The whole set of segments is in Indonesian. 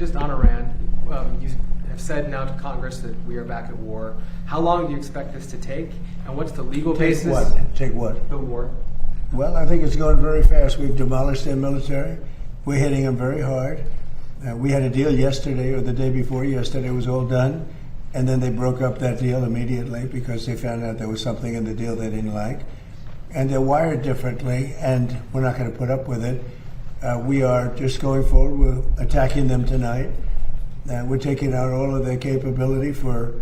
just on Iran, you have said now to Congress that we are back at war. How long do you expect this to take, and what's the legal basis? Take what? The war. Well, I think it's going very fast. We've demolished their military. We're hitting them very hard. We had a deal yesterday or the day before yesterday. It was all done. And then they broke up that deal immediately because they found out there was something in the deal they didn't like. And they're wired differently, and we're not going to put up with it. We are just going forward. We're attacking them tonight. We're taking out all of their capability for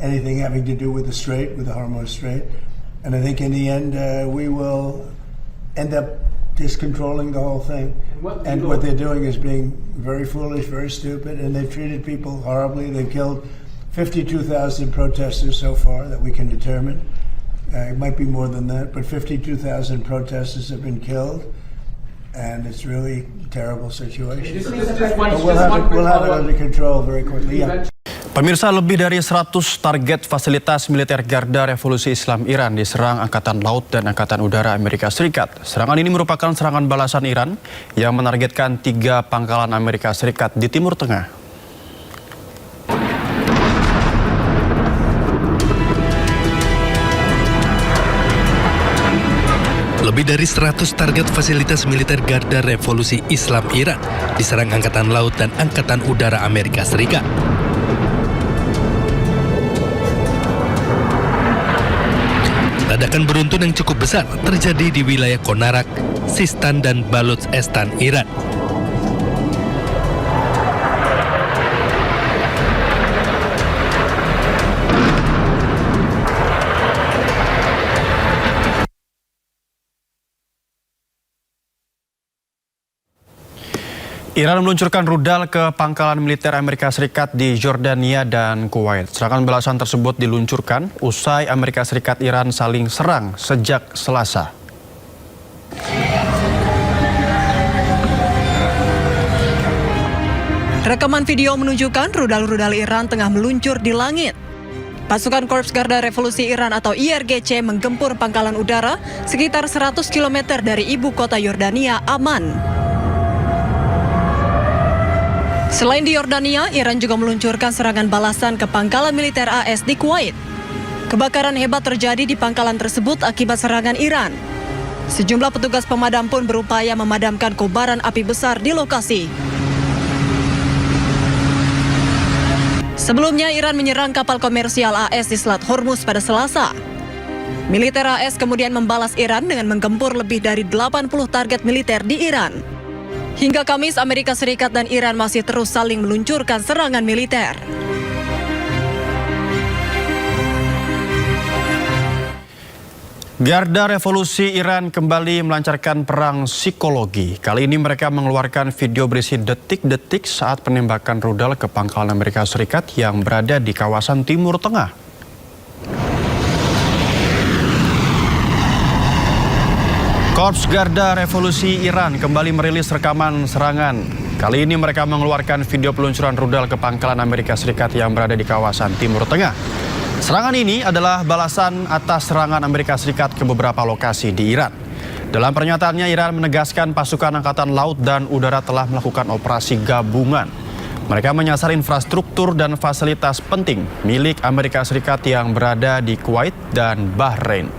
anything having to do with the Strait, with the Hormuz Strait. And I think in the end, we will end up just controlling the whole thing. And what they're doing is being very foolish, very stupid, and they've treated people horribly. They've killed 52,000 protesters so far that we can determine. It might be more than that, but 52,000 protesters have been killed, and it's really a terrible situation. We'll have it under control very quickly. Yeah. Pemirsa, lebih dari 100 target fasilitas militer Garda Revolusi Islam Iran diserang Angkatan Laut dan Angkatan Udara Amerika Serikat. Serangan ini merupakan serangan balasan Iran yang menargetkan 3 pangkalan Amerika Serikat di Timur Tengah. Lebih dari 100 target fasilitas militer Garda Revolusi Islam Iran diserang Angkatan Laut dan Angkatan Udara Amerika Serikat. Ledakan beruntun yang cukup besar terjadi di wilayah Konarak, Sistan, dan Baluchistan, Iran. Iran meluncurkan rudal ke pangkalan militer Amerika Serikat di Jordania dan Kuwait. Serangan balasan tersebut diluncurkan usai Amerika Serikat Iran saling serang sejak Selasa. Rekaman video menunjukkan rudal-rudal Iran tengah meluncur di langit. Pasukan Korps Garda Revolusi Iran atau IRGC menggempur pangkalan udara sekitar 100 km dari ibu kota Yordania, Amman. Selain di Yordania, Iran juga meluncurkan serangan balasan ke pangkalan militer AS di Kuwait. Kebakaran hebat terjadi di pangkalan tersebut akibat serangan Iran. Sejumlah petugas pemadam pun berupaya memadamkan kobaran api besar di lokasi. Sebelumnya, Iran menyerang kapal komersial AS di Selat Hormuz pada Selasa. Militer AS kemudian membalas Iran dengan menggempur lebih dari 80 target militer di Iran. Hingga Kamis, Amerika Serikat dan Iran masih terus saling meluncurkan serangan militer. Garda Revolusi Iran kembali melancarkan perang psikologi. Kali ini mereka mengeluarkan video berisi detik-detik saat penembakan rudal ke pangkalan Amerika Serikat yang berada di kawasan Timur Tengah. Korps Garda Revolusi Iran kembali merilis rekaman serangan. Kali ini mereka mengeluarkan video peluncuran rudal ke pangkalan Amerika Serikat yang berada di kawasan Timur Tengah. Serangan ini adalah balasan atas serangan Amerika Serikat ke beberapa lokasi di Iran. Dalam pernyataannya, Iran menegaskan pasukan Angkatan Laut dan Udara telah melakukan operasi gabungan. Mereka menyasar infrastruktur dan fasilitas penting milik Amerika Serikat yang berada di Kuwait dan Bahrain.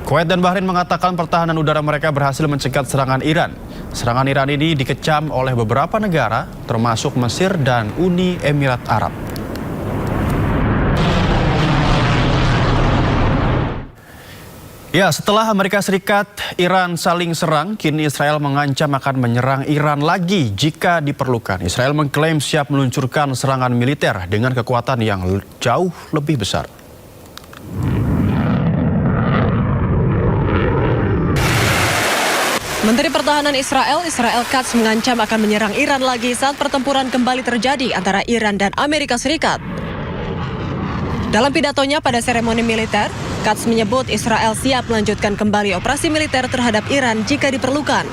Kuwait dan Bahrain mengatakan pertahanan udara mereka berhasil mencegat serangan Iran. Serangan Iran ini dikecam oleh beberapa negara, termasuk Mesir dan Uni Emirat Arab. Ya, setelah Amerika Serikat, Iran saling serang, kini Israel mengancam akan menyerang Iran lagi jika diperlukan. Israel mengklaim siap meluncurkan serangan militer dengan kekuatan yang jauh lebih besar. Menteri Pertahanan Israel Katz mengancam akan menyerang Iran lagi saat pertempuran kembali terjadi antara Iran dan Amerika Serikat. Dalam pidatonya pada seremoni militer, Katz menyebut Israel siap melanjutkan kembali operasi militer terhadap Iran jika diperlukan.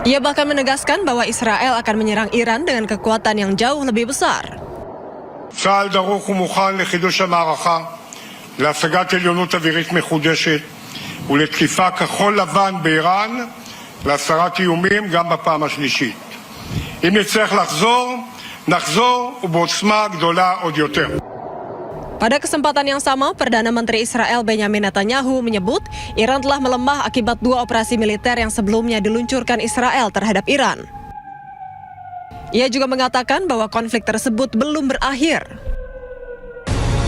Ia bahkan menegaskan bahwa Israel akan menyerang Iran dengan kekuatan yang jauh lebih besar. צה"ל דרוך ומוכן לחידוש המערכה, להשגת עליונות אווירית מחודשת ולתקיפה כחול לבן באיראן, להסרת איומים גם בפעם השלישית. אם נצטרך לחזור, נחזור ובעוצמה גדולה עוד יותר. Pada kesempatan yang sama, Perdana Menteri Israel Benyamin Netanyahu menyebut Iran telah melemah akibat 2 operasi militer yang sebelumnya diluncurkan Israel terhadap Iran. Ia juga mengatakan bahwa konflik tersebut belum berakhir.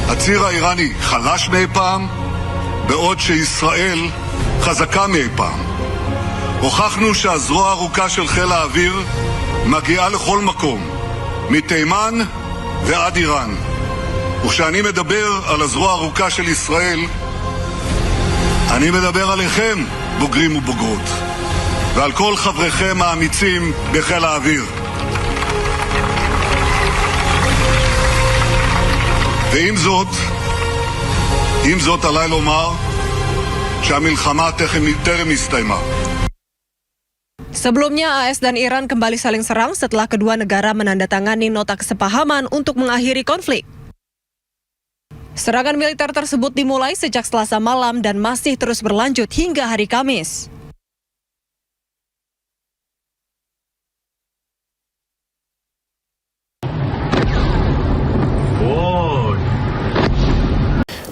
הציר האיראני חלש מאי פעם, בעוד שישראל חזקה מאי פעם. הוכחנו שהזרוע הארוכה של חיל האוויר מגיעה לכל מקום, מתימן ועד איראן. וכשאני מדבר על הזרוע הארוכה של ישראל, אני מדבר עליכם, בוגרים ובוגרות, ועל כל חבריכם האמיצים בחיל האוויר. ועם זאת עליי לומר שהמלחמה טרם הסתיימה. Sebelumnya, AS dan Iran kembali saling serang setelah kedua negara menandatangani nota kesepahaman untuk mengakhiri konflik. Serangan militer tersebut dimulai sejak Selasa malam dan masih terus berlanjut hingga hari Kamis.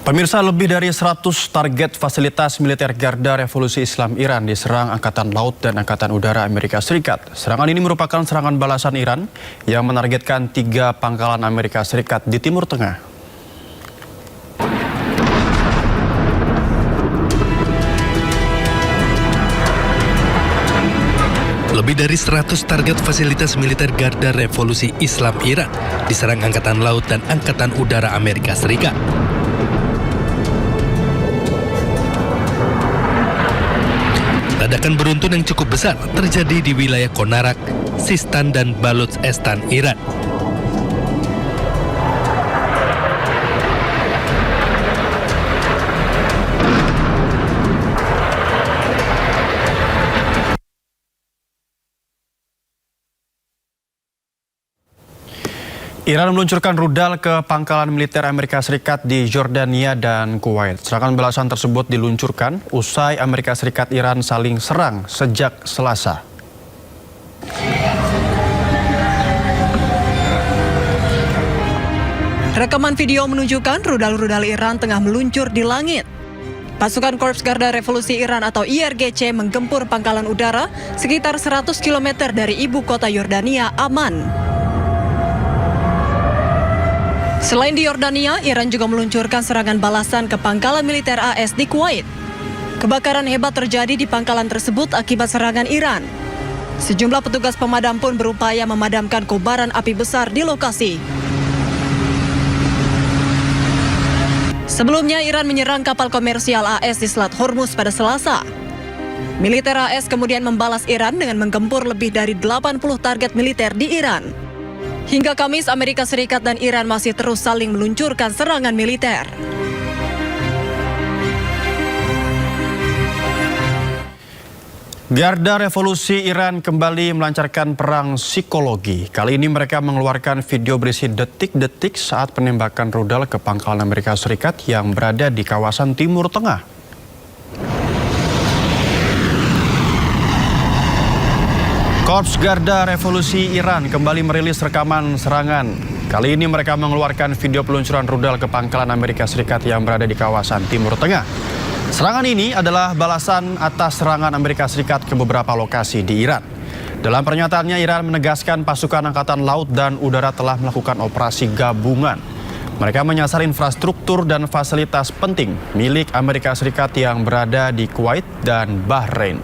Pemirsa, lebih dari 100 target fasilitas militer Garda Revolusi Islam Iran diserang Angkatan Laut dan Angkatan Udara Amerika Serikat. Serangan ini merupakan serangan balasan Iran yang menargetkan 3 pangkalan Amerika Serikat di Timur Tengah. Lebih dari 100 target fasilitas militer Garda Revolusi Islam Iran diserang Angkatan Laut dan Angkatan Udara Amerika Serikat. Ledakan beruntun yang cukup besar terjadi di wilayah Konarak, Sistan, dan Baluchistan, Iran. Iran meluncurkan rudal ke pangkalan militer Amerika Serikat di Jordania dan Kuwait. Serangan balasan tersebut diluncurkan usai Amerika Serikat Iran saling serang sejak Selasa. Rekaman video menunjukkan rudal-rudal Iran tengah meluncur di langit. Pasukan Korps Garda Revolusi Iran atau IRGC menggempur pangkalan udara sekitar 100 km dari ibu kota Yordania, Amman. Selain di Yordania, Iran juga meluncurkan serangan balasan ke pangkalan militer AS di Kuwait. Kebakaran hebat terjadi di pangkalan tersebut akibat serangan Iran. Sejumlah petugas pemadam pun berupaya memadamkan kobaran api besar di lokasi. Sebelumnya, Iran menyerang kapal komersial AS di Selat Hormuz pada Selasa. Militer AS kemudian membalas Iran dengan menggempur lebih dari 80 target militer di Iran. Hingga Kamis, Amerika Serikat dan Iran masih terus saling meluncurkan serangan militer. Garda Revolusi Iran kembali melancarkan perang psikologi. Kali ini mereka mengeluarkan video berisi detik-detik saat penembakan rudal ke pangkalan Amerika Serikat yang berada di kawasan Timur Tengah. Korps Garda Revolusi Iran kembali merilis rekaman serangan. Kali ini mereka mengeluarkan video peluncuran rudal ke pangkalan Amerika Serikat yang berada di kawasan Timur Tengah. Serangan ini adalah balasan atas serangan Amerika Serikat ke beberapa lokasi di Iran. Dalam pernyataannya, Iran menegaskan pasukan Angkatan Laut dan Udara telah melakukan operasi gabungan. Mereka menyasar infrastruktur dan fasilitas penting milik Amerika Serikat yang berada di Kuwait dan Bahrain.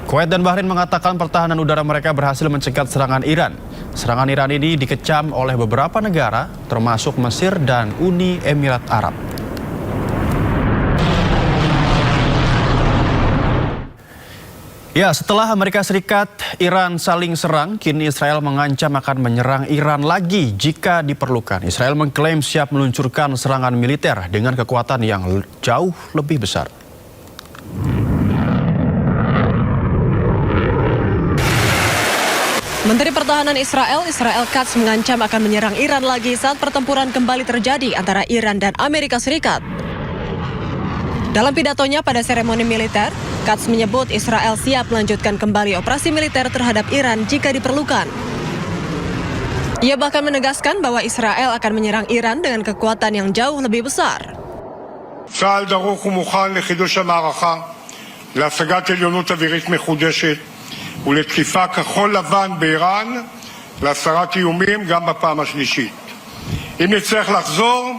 Kuwait dan Bahrain mengatakan pertahanan udara mereka berhasil mencegat serangan Iran. Serangan Iran ini dikecam oleh beberapa negara, termasuk Mesir dan Uni Emirat Arab. Ya, setelah Amerika Serikat, Iran saling serang, kini Israel mengancam akan menyerang Iran lagi jika diperlukan. Israel mengklaim siap meluncurkan serangan militer dengan kekuatan yang jauh lebih besar. Menteri Pertahanan Israel Katz mengancam akan menyerang Iran lagi saat pertempuran kembali terjadi antara Iran dan Amerika Serikat. Dalam pidatonya pada seremoni militer, Katz menyebut Israel siap melanjutkan kembali operasi militer terhadap Iran jika diperlukan. Ia bahkan menegaskan bahwa Israel akan menyerang Iran dengan kekuatan yang jauh lebih besar. צה"ל דרוך ומוכן לחידוש המערכה, להשגת עליונות אווירית מחודשת ולתקיפה כחול לבן באיראן, להסרת איומים גם בפעם השלישית. אם נצטרך לחזור,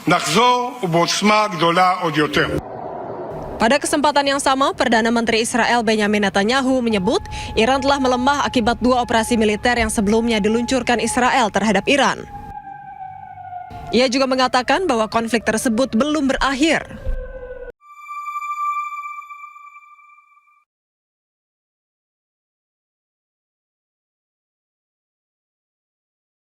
נחזור ובעוצמה גדולה עוד יותר. Pada kesempatan yang sama, Perdana Menteri Israel Benjamin Netanyahu menyebut Iran telah melemah akibat 2 operasi militer yang sebelumnya diluncurkan Israel terhadap Iran. Ia juga mengatakan bahwa konflik tersebut belum berakhir.